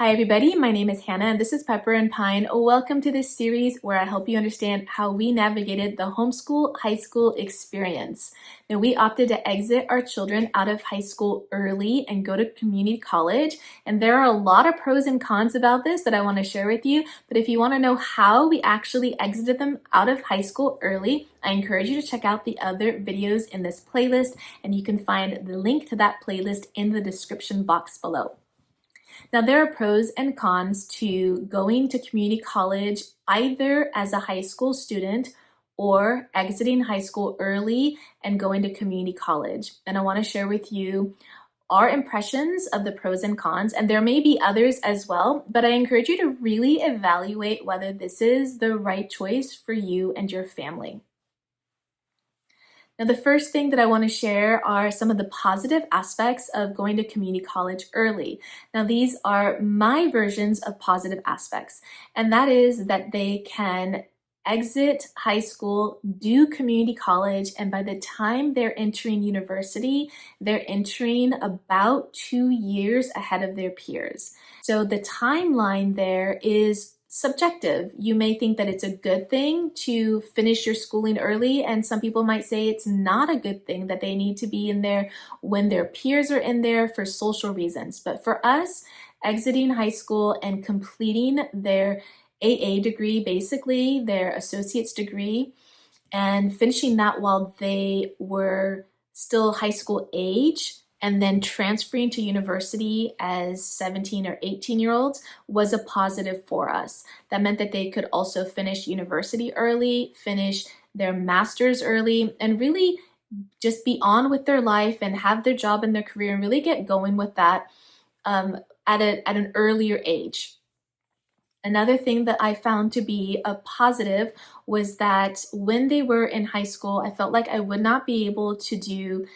Hi everybody, my name is Hannah and this is Pepper and Pine. Welcome to this series where I help you understand how we navigated the homeschool high school experience. Now we opted to exit our children out of high school early and go to community college, and there are a lot of pros and cons about this that I want to share with you, but if you want to know how we actually exited them out of high school early, I encourage you to check out the other videos in this playlist, and you can find the link to that playlist in the description box below. Now, there are pros and cons to going to community college either as a high school student or exiting high school early and going to community college. And I want to share with you our impressions of the pros and cons, and there may be others as well, but I encourage you to really evaluate whether this is the right choice for you and your family. Now, the first thing that I want to share are some of the positive aspects of going to community college early. Now, these are my versions of positive aspects, and that is that they can exit high school, do community college, and by the time they're entering university, they're entering about 2 years ahead of their peers. So the timeline there is subjective. You may think that it's a good thing to finish your schooling early, and some people might say it's not a good thing, that they need to be in there when their peers are in there for social reasons. But for us, exiting high school and completing their AA degree, basically their associate's degree, and finishing that while they were still high school age, and then transferring to university as 17 or 18-year-olds was a positive for us. That meant that they could also finish university early, finish their master's early, and really just be on with their life and have their job and their career and really get going with that at an earlier age. Another thing that I found to be a positive was that when they were in high school, I felt like I would not be able to do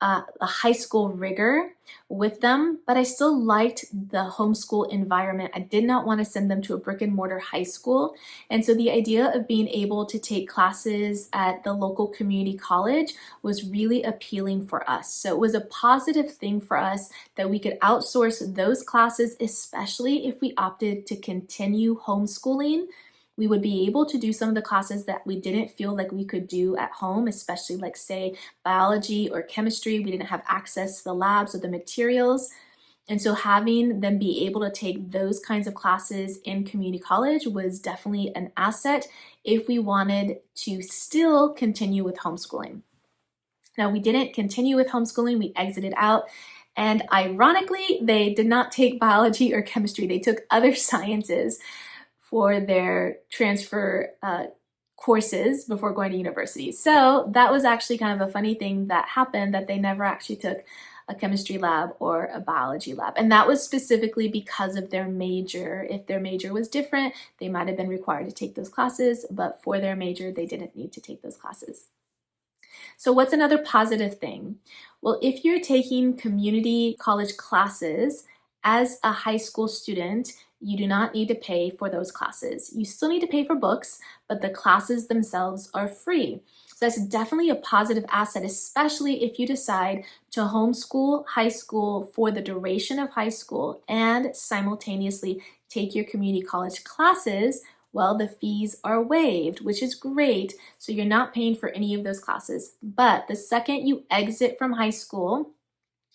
a high school rigor with them, but I still liked the homeschool environment. I did not want to send them to a brick and mortar high school. And so the idea of being able to take classes at the local community college was really appealing for us. So it was a positive thing for us that we could outsource those classes, especially if we opted to continue homeschooling. We would be able to do some of the classes that we didn't feel like we could do at home, especially like say biology or chemistry. We didn't have access to the labs or the materials. And so having them be able to take those kinds of classes in community college was definitely an asset if we wanted to still continue with homeschooling. Now, we didn't continue with homeschooling, we exited out. And ironically, they did not take biology or chemistry. They took other sciences for their transfer courses before going to university. So that was actually kind of a funny thing that happened, that they never actually took a chemistry lab or a biology lab. And that was specifically because of their major. If their major was different, they might have been required to take those classes, but for their major, they didn't need to take those classes. So what's another positive thing? Well, if you're taking community college classes as a high school student, you do not need to pay for those classes. You still need to pay for books, but the classes themselves are free. So that's definitely a positive asset, especially if you decide to homeschool high school for the duration of high school and simultaneously take your community college classes. Well, the fees are waived, which is great. So you're not paying for any of those classes. But the second you exit from high school,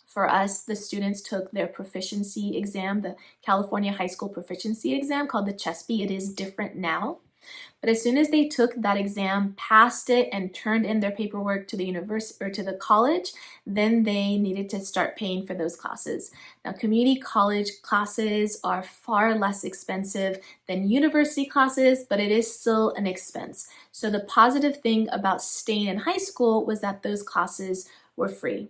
for us, the students took their proficiency exam, the California High School Proficiency Exam called the CHESP. It is different now. But as soon as they took that exam, passed it, and turned in their paperwork to the university or to the college, then they needed to start paying for those classes. Now, community college classes are far less expensive than university classes, but it is still an expense. So the positive thing about staying in high school was that those classes were free.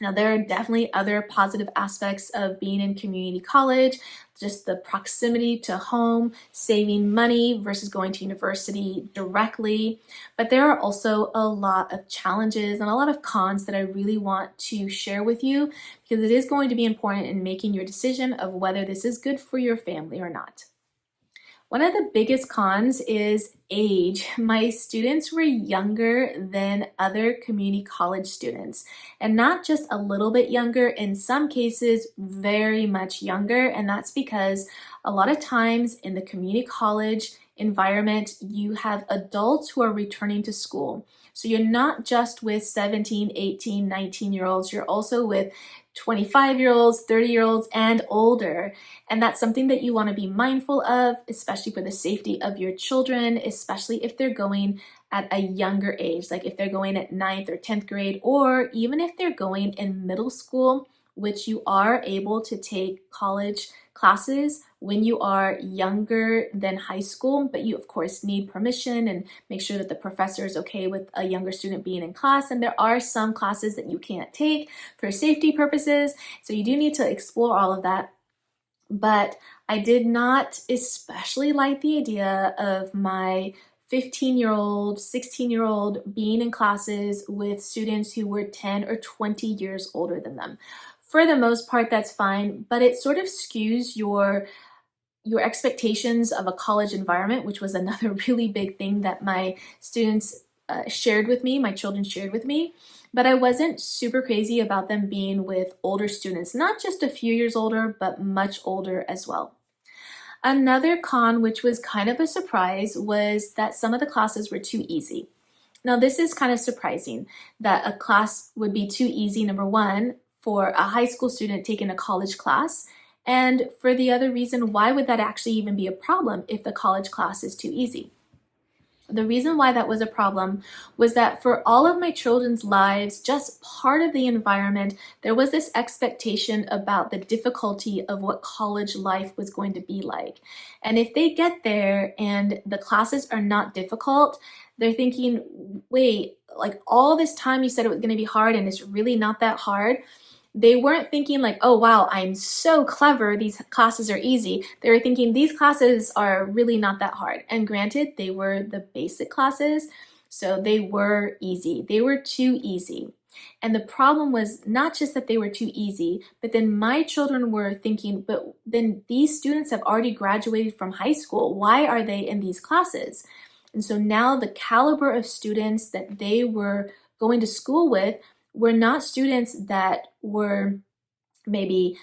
Now, there are definitely other positive aspects of being in community college, just the proximity to home, saving money versus going to university directly. But there are also a lot of challenges and a lot of cons that I really want to share with you, because it is going to be important in making your decision of whether this is good for your family or not. One of the biggest cons is age. My students were younger than other community college students, and not just a little bit younger, in some cases, very much younger. And that's because a lot of times in the community college environment, you have adults who are returning to school. So you're not just with 17, 18, 19-year-olds, you're also with 25-year-olds, 30-year-olds, and older. And that's something that you want to be mindful of, especially for the safety of your children, especially if they're going at a younger age, like if they're going at 9th or 10th grade, or even if they're going in middle school, which you are able to take college classes when you are younger than high school, but you of course need permission and make sure that the professor is okay with a younger student being in class. And there are some classes that you can't take for safety purposes, so you do need to explore all of that. But I did not especially like the idea of my 15-year-old, 16-year-old being in classes with students who were 10 or 20 years older than them. For the most part, that's fine, but it sort of skews your expectations of a college environment, which was another really big thing that my students shared with me, my children shared with me. But I wasn't super crazy about them being with older students, not just a few years older, but much older as well. Another con, which was kind of a surprise, was that some of the classes were too easy. Now, this is kind of surprising that a class would be too easy, number one, for a high school student taking a college class. And for the other reason, why would that actually even be a problem if the college class is too easy? The reason why that was a problem was that for all of my children's lives, just part of the environment, there was this expectation about the difficulty of what college life was going to be like. And if they get there and the classes are not difficult, they're thinking, wait, like all this time you said it was going to be hard and it's really not that hard. They weren't thinking like, oh wow, I'm so clever, these classes are easy. They were thinking these classes are really not that hard. And granted, they were the basic classes, so they were easy. They were too easy. And the problem was not just that they were too easy, but then my children were thinking, but then these students have already graduated from high school. Why are they in these classes? And so now the caliber of students that they were going to school with were not students that were maybe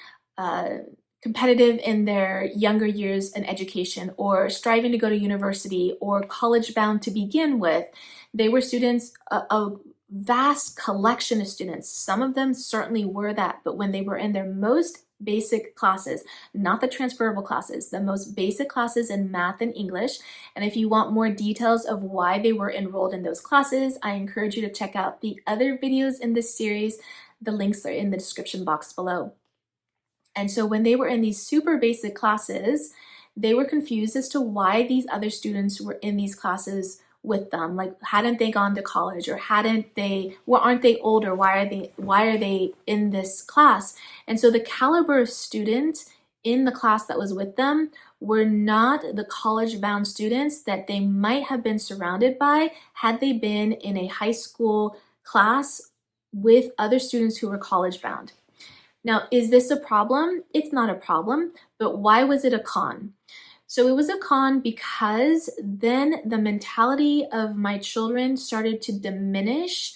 competitive in their younger years in education or striving to go to university or college bound to begin with. They were students, a vast collection of students. Some of them certainly were that, but when they were in their most basic classes, not the transferable classes, the most basic classes in math and English. And if you want more details of why they were enrolled in those classes, I encourage you to check out the other videos in this series. The links are in the description box below. And so when they were in these super basic classes, they were confused as to why these other students were in these classes with them. Like, hadn't they gone to college, or aren't they older? Why are they in this class? And so the caliber of student in the class that was with them were not the college-bound students that they might have been surrounded by had they been in a high school class with other students who were college-bound. Now, is this a problem? It's not a problem, but why was it a con? So it was a con because then the mentality of my children started to diminish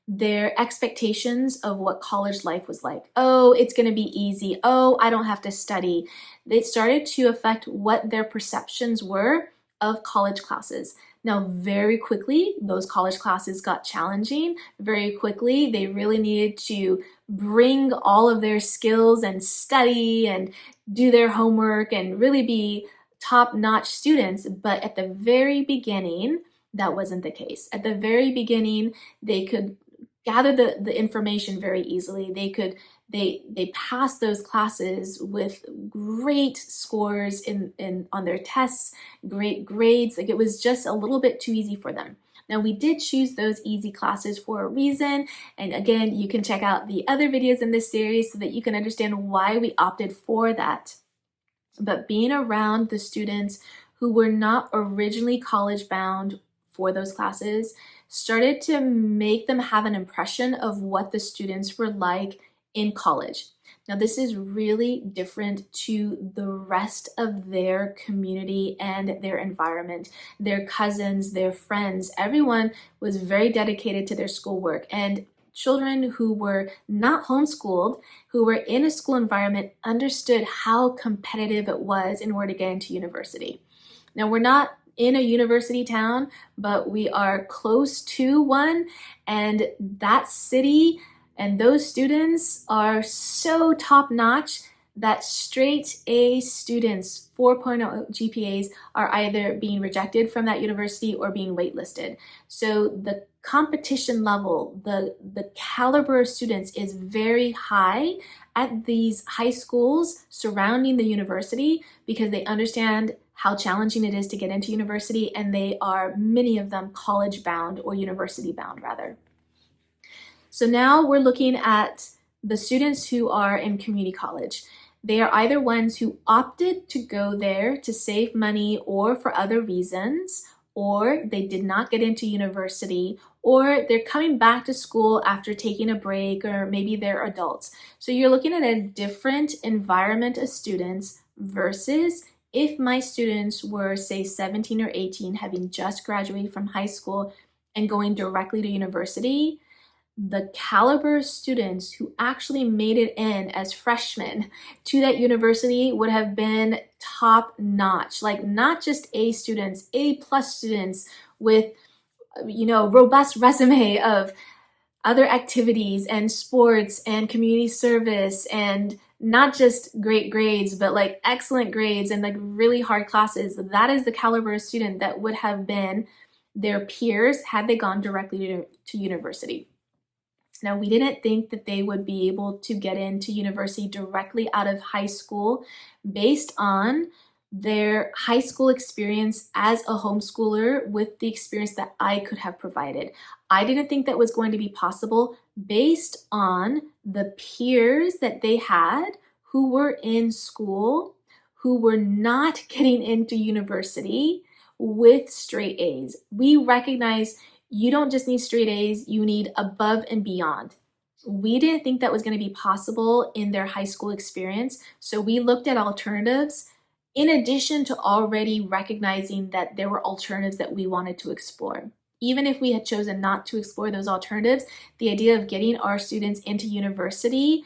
their expectations of what college life was like. Oh, it's going to be easy. Oh, I don't have to study. It started to affect what their perceptions were of college classes. Now, very quickly, those college classes got challenging. Very quickly, they really needed to bring all of their skills and study and do their homework and really be top-notch students. But at the very beginning, that wasn't the case. At the very beginning, they could gather the information very easily. They passed those classes with great scores on their tests, great grades. Like, it was just a little bit too easy for them. Now, we did choose those easy classes for a reason. And again, you can check out the other videos in this series so that you can understand why we opted for that. But being around the students who were not originally college bound for those classes started to make them have an impression of what the students were like in college. Now, this is really different to the rest of their community and their environment. Their cousins, their friends, everyone was very dedicated to their schoolwork. And children who were not homeschooled, who were in a school environment, understood how competitive it was in order to get into university. Now, we're not in a university town, but we are close to one, and that city and those students are so top-notch that straight A students, 4.0 GPAs, are either being rejected from that university or being waitlisted. So the competition level, the caliber of students is very high at these high schools surrounding the university because they understand how challenging it is to get into university, and they are, many of them, college bound or university bound rather. So now we're looking at the students who are in community college. They are either ones who opted to go there to save money or for other reasons, or they did not get into university, or they're coming back to school after taking a break, or maybe they're adults. So you're looking at a different environment of students versus if my students were, say, 17 or 18, having just graduated from high school and going directly to university. The caliber of students who actually made it in as freshmen to that university would have been top notch, like not just A students, A+ students with, robust resume of other activities and sports and community service and not just great grades, but like excellent grades and like really hard classes. That is the caliber of student that would have been their peers had they gone directly to university. Now, we didn't think that they would be able to get into university directly out of high school based on their high school experience as a homeschooler with the experience that I could have provided. I didn't think that was going to be possible based on the peers that they had who were in school, who were not getting into university with straight A's. We recognize you don't just need straight A's, you need above and beyond. We didn't think that was going to be possible in their high school experience, so we looked at alternatives in addition to already recognizing that there were alternatives that we wanted to explore. Even if we had chosen not to explore those alternatives, the idea of getting our students into university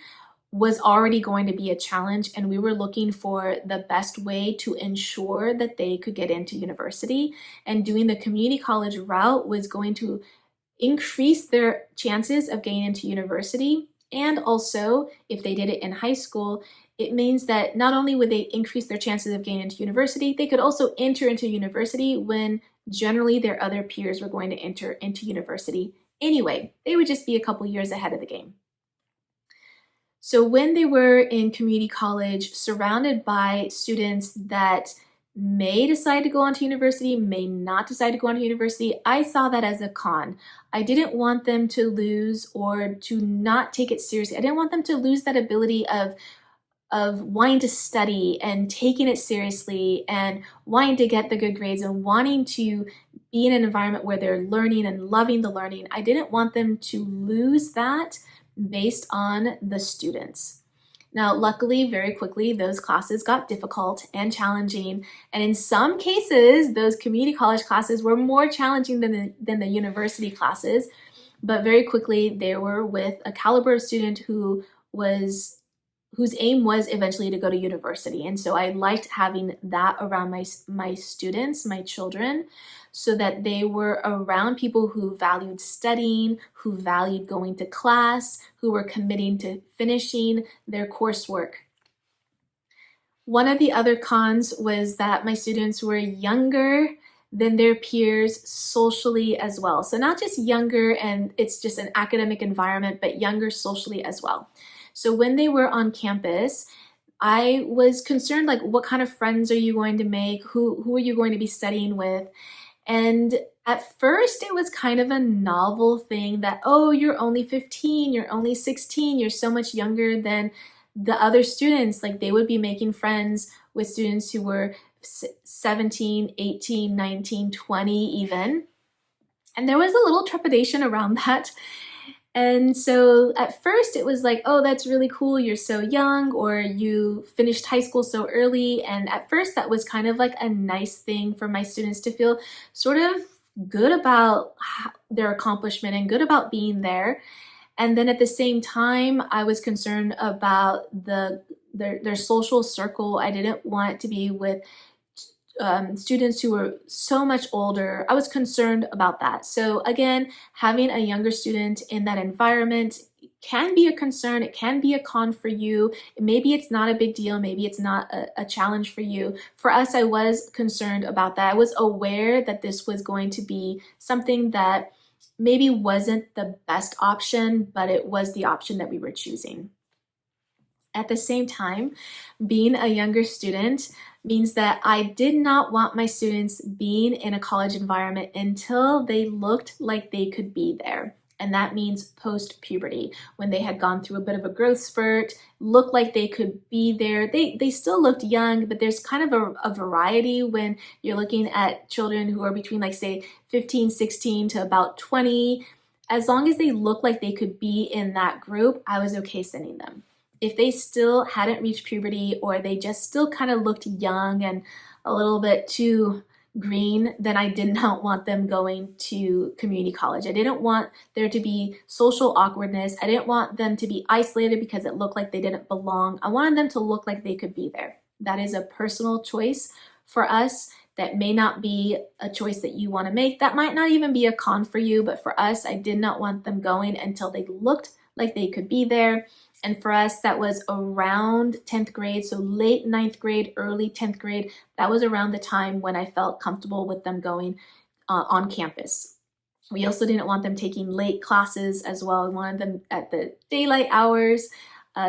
was already going to be a challenge, and we were looking for the best way to ensure that they could get into university. And doing the community college route was going to increase their chances of getting into university. And also, if they did it in high school, it means that not only would they increase their chances of getting into university, they could also enter into university when generally their other peers were going to enter into university anyway. They would just be a couple years ahead of the game. So when they were in community college, surrounded by students that may decide to go on to university, may not decide to go on to university, I saw that as a con. I didn't want them to lose or to not take it seriously. I didn't want them to lose that ability of wanting to study and taking it seriously and wanting to get the good grades and wanting to be in an environment where they're learning and loving the learning. I didn't want them to lose that based on the students. Now, luckily, very quickly, those classes got difficult and challenging. And in some cases, those community college classes were more challenging than the university classes. But very quickly, they were with a caliber of student whose aim was eventually to go to university. And so I liked having that around my students, my children, so that they were around people who valued studying, who valued going to class, who were committing to finishing their coursework. One of the other cons was that my students were younger than their peers socially as well. So not just younger and it's just an academic environment, but younger socially as well. So when they were on campus, I was concerned, like, what kind of friends are you going to make? Who are you going to be studying with? And at first it was kind of a novel thing that, oh, you're only 15, you're only 16, you're so much younger than the other students. Like, they would be making friends with students who were 17, 18, 19, 20 even. And there was a little trepidation around that. And so at first it was like, oh, that's really cool. You're so young, or you finished high school so early. And at first that was kind of like a nice thing for my students to feel sort of good about their accomplishment and good about being there. And then at the same time, I was concerned about their social circle. I didn't want to be with students who were so much older. I was concerned about that. So again, having a younger student in that environment can be a concern. It can be a con for you. Maybe it's not a big deal. Maybe it's not a challenge for you. For us, I was concerned about that. I was aware that this was going to be something that maybe wasn't the best option, but it was the option that we were choosing. At the same time, being a younger student means that I did not want my students being in a college environment until they looked like they could be there. And that means post-puberty, when they had gone through a bit of a growth spurt, looked like they could be there. They still looked young, but there's kind of a variety when you're looking at children who are between, like, say, 15, 16 to about 20. As long as they look like they could be in that group, I was okay sending them. If they still hadn't reached puberty, or they just still kind of looked young and a little bit too green, then I did not want them going to community college. I didn't want there to be social awkwardness. I didn't want them to be isolated because it looked like they didn't belong. I wanted them to look like they could be there. That is a personal choice for us. That may not be a choice that you want to make. That might not even be a con for you, but for us, I did not want them going until they looked like they could be there. And for us, that was around 10th grade, so late 9th grade, early 10th grade. That was around the time when I felt comfortable with them going on campus. We also didn't want them taking late classes as well. We wanted them at the daylight hours,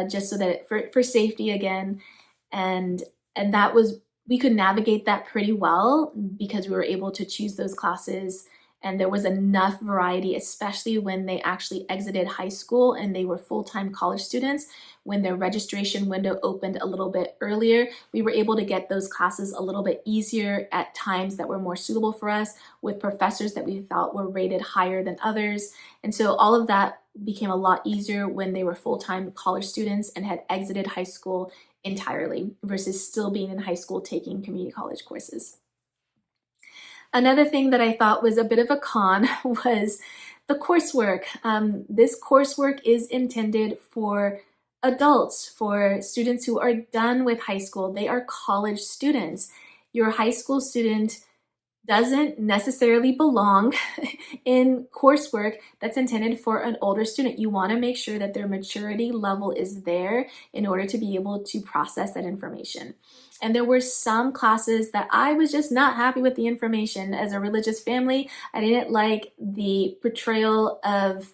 just so that for safety again. And that was, we could navigate that pretty well because we were able to choose those classes. And there was enough variety, especially when they actually exited high school and they were full-time college students. When their registration window opened a little bit earlier, we were able to get those classes a little bit easier at times that were more suitable for us, with professors that we thought were rated higher than others. And so all of that became a lot easier when they were full-time college students and had exited high school entirely, versus still being in high school taking community college courses. Another thing that I thought was a bit of a con was the coursework. This coursework is intended for adults, for students who are done with high school. They are college students. Your high school student doesn't necessarily belong in coursework that's intended for an older student. You want to make sure that their maturity level is there in order to be able to process that information. And there were some classes that I was just not happy with the information. As a religious family, I didn't like the portrayal of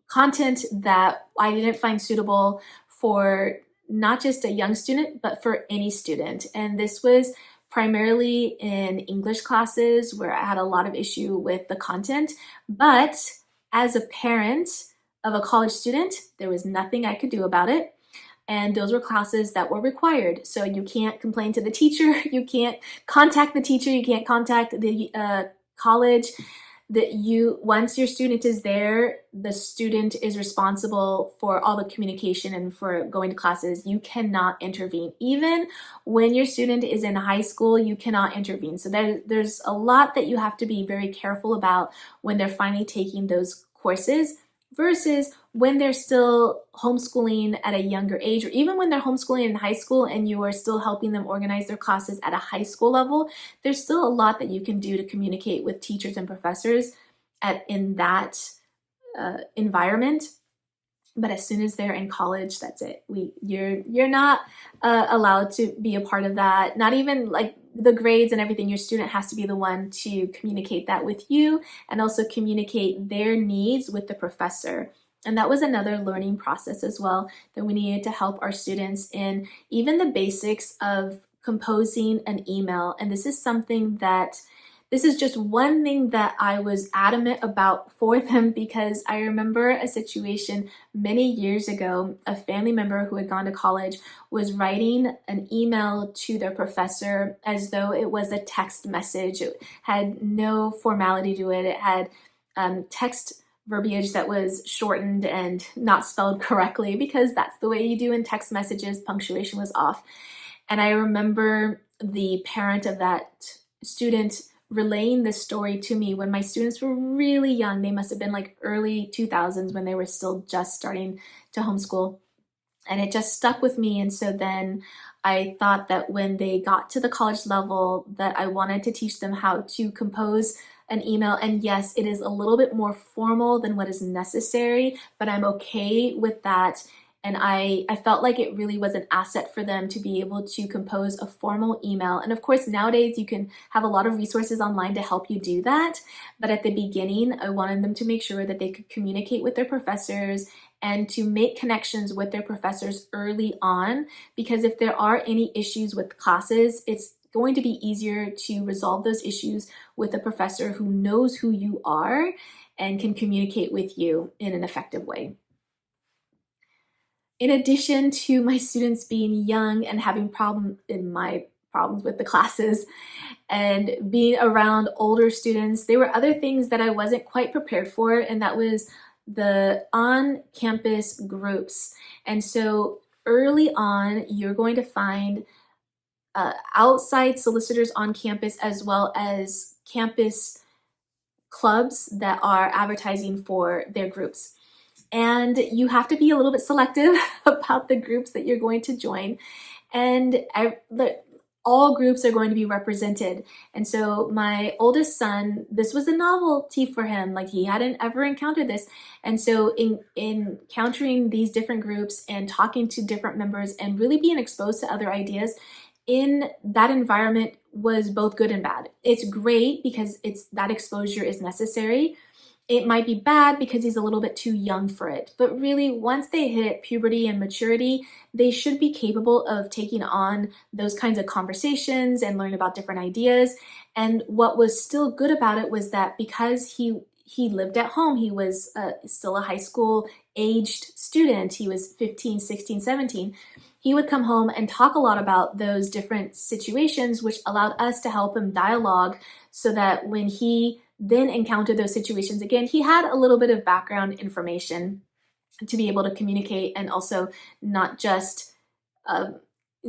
content that I didn't find suitable for not just a young student, but for any student. And this was primarily in English classes where I had a lot of issue with the content. But as a parent of a college student, there was nothing I could do about it. And those were classes that were required. So you can't complain to the teacher, you can't contact the teacher, you can't contact the college. Once your student is there, the student is responsible for all the communication and for going to classes. You cannot intervene. Even when your student is in high school, you cannot intervene. So there's a lot that you have to be very careful about when they're finally taking those courses, versus when they're still homeschooling at a younger age, or even when they're homeschooling in high school and you are still helping them organize their classes at a high school level. There's still a lot that you can do to communicate with teachers and professors in that environment. But as soon as they're in college, that's it. You're not allowed to be a part of that. Not even like the grades and everything. Your student has to be the one to communicate that with you, and also communicate their needs with the professor. And that was another learning process as well, that we needed to help our students in even the basics of composing an email. And this is just one thing that I was adamant about for them, because I remember a situation many years ago. A family member who had gone to college was writing an email to their professor as though it was a text message. It had no formality to it. It had text verbiage that was shortened and not spelled correctly, because that's the way you do in text messages. Punctuation was off. And I remember the parent of that student relaying this story to me when my students were really young. They must have been like early 2000s when they were still just starting to homeschool. And it just stuck with me. And so then I thought that when they got to the college level, that I wanted to teach them how to compose an email. And yes, it is a little bit more formal than what is necessary, but I'm okay with that. And I felt like it really was an asset for them to be able to compose a formal email. And of course, nowadays you can have a lot of resources online to help you do that. But at the beginning, I wanted them to make sure that they could communicate with their professors and to make connections with their professors early on, because if there are any issues with classes, it's going to be easier to resolve those issues with a professor who knows who you are and can communicate with you in an effective way. In addition to my students being young and having problems with the classes and being around older students, there were other things that I wasn't quite prepared for, and that was the on-campus groups. And so early on, you're going to find outside solicitors on campus, as well as campus clubs that are advertising for their groups. And you have to be a little bit selective about the groups that you're going to join. And all groups are going to be represented. And so my oldest son, this was a novelty for him. Like, he hadn't ever encountered this. And so in encountering these different groups and talking to different members and really being exposed to other ideas in that environment was both good and bad. It's great because that exposure is necessary. It might be bad because he's a little bit too young for it. But really, once they hit puberty and maturity, they should be capable of taking on those kinds of conversations and learn about different ideas. And what was still good about it was that because he lived at home, he was still a high school aged student. He was 15, 16, 17. He would come home and talk a lot about those different situations, which allowed us to help him dialogue, so that when he then encountered those situations again, he had a little bit of background information to be able to communicate, and also not just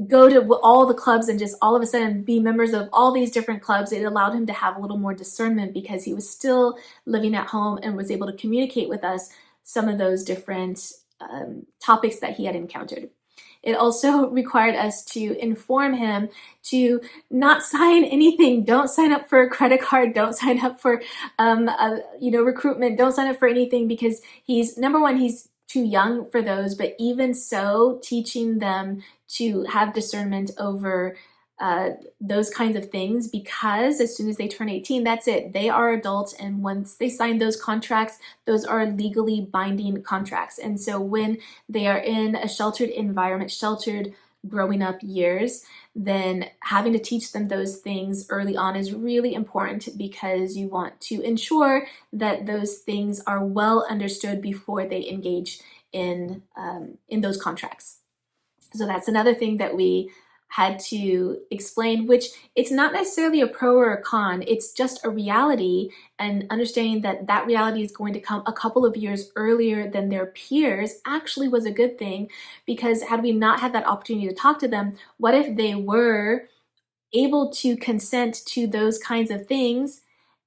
go to all the clubs and just all of a sudden be members of all these different clubs. It allowed him to have a little more discernment because he was still living at home and was able to communicate with us some of those different topics that he had encountered. It also required us to inform him to not sign anything. Don't sign up for a credit card. Don't sign up for, recruitment. Don't sign up for anything, because number one, he's too young for those. But even so, teaching them to have discernment over those kinds of things, because as soon as they turn 18, that's it. They are adults, and once they sign those contracts, those are legally binding contracts. And so when they are in a sheltered environment, sheltered growing up years, then having to teach them those things early on is really important, because you want to ensure that those things are well understood before they engage in those contracts. So that's another thing that we had to explain, which it's not necessarily a pro or a con, it's just a reality, and understanding that that reality is going to come a couple of years earlier than their peers actually was a good thing, because had we not had that opportunity to talk to them, what if they were able to consent to those kinds of things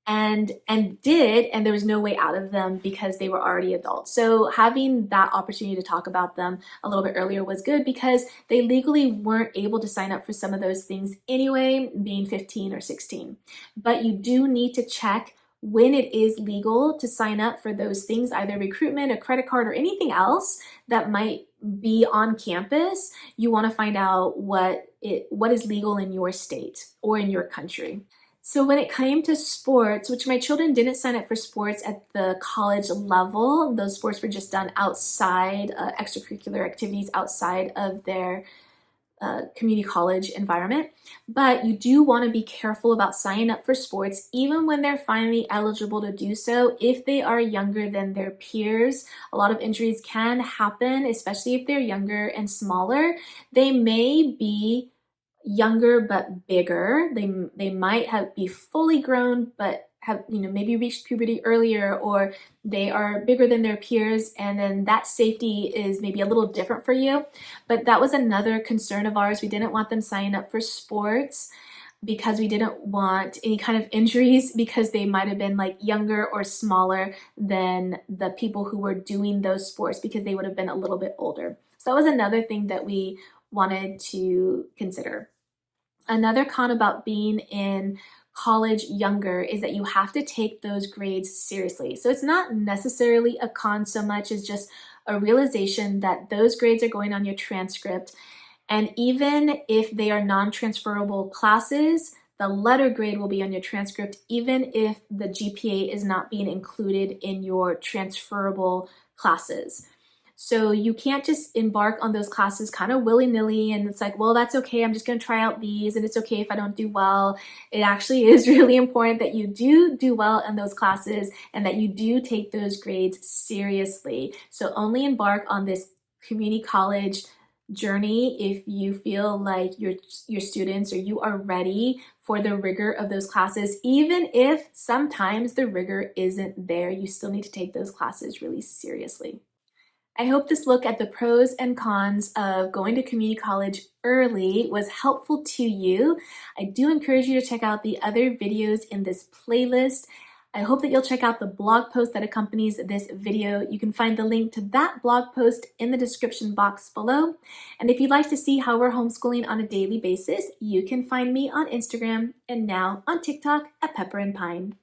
and there was no way out of them because they were already adults. So having that opportunity to talk about them a little bit earlier was good, because they legally weren't able to sign up for some of those things anyway, being 15 or 16. But you do need to check when it is legal to sign up for those things, either recruitment, a credit card, or anything else that might be on campus. You want to find out what is legal in your state or in your country. So when it came to sports, which my children didn't sign up for sports at the college level, those sports were just done outside, extracurricular activities outside of their community college environment. But you do want to be careful about signing up for sports, even when they're finally eligible to do so. If they are younger than their peers, a lot of injuries can happen, especially if they're younger and smaller. They may be younger but bigger. They might be fully grown but have, maybe reached puberty earlier, or they are bigger than their peers, and then that safety is maybe a little different for you. But that was another concern of ours. We didn't want them signing up for sports because we didn't want any kind of injuries, because they might have been like younger or smaller than the people who were doing those sports, because they would have been a little bit older. So that was another thing that we wanted to consider. Another con about being in college younger is that you have to take those grades seriously. So it's not necessarily a con so much as just a realization that those grades are going on your transcript. And even if they are non-transferable classes, the letter grade will be on your transcript, even if the GPA is not being included in your transferable classes. So you can't just embark on those classes kind of willy-nilly and it's like, well, that's okay, I'm just going to try out these and it's okay if I don't do well. It actually is really important that you do well in those classes and that you do take those grades seriously. So only embark on this community college journey if you feel like your students or you are ready for the rigor of those classes. Even if sometimes the rigor isn't there, you still need to take those classes really seriously. I hope this look at the pros and cons of going to community college early was helpful to you. I do encourage you to check out the other videos in this playlist. I hope that you'll check out the blog post that accompanies this video. You can find the link to that blog post in the description box below. And if you'd like to see how we're homeschooling on a daily basis, you can find me on Instagram and now on TikTok at Pepper and Pine.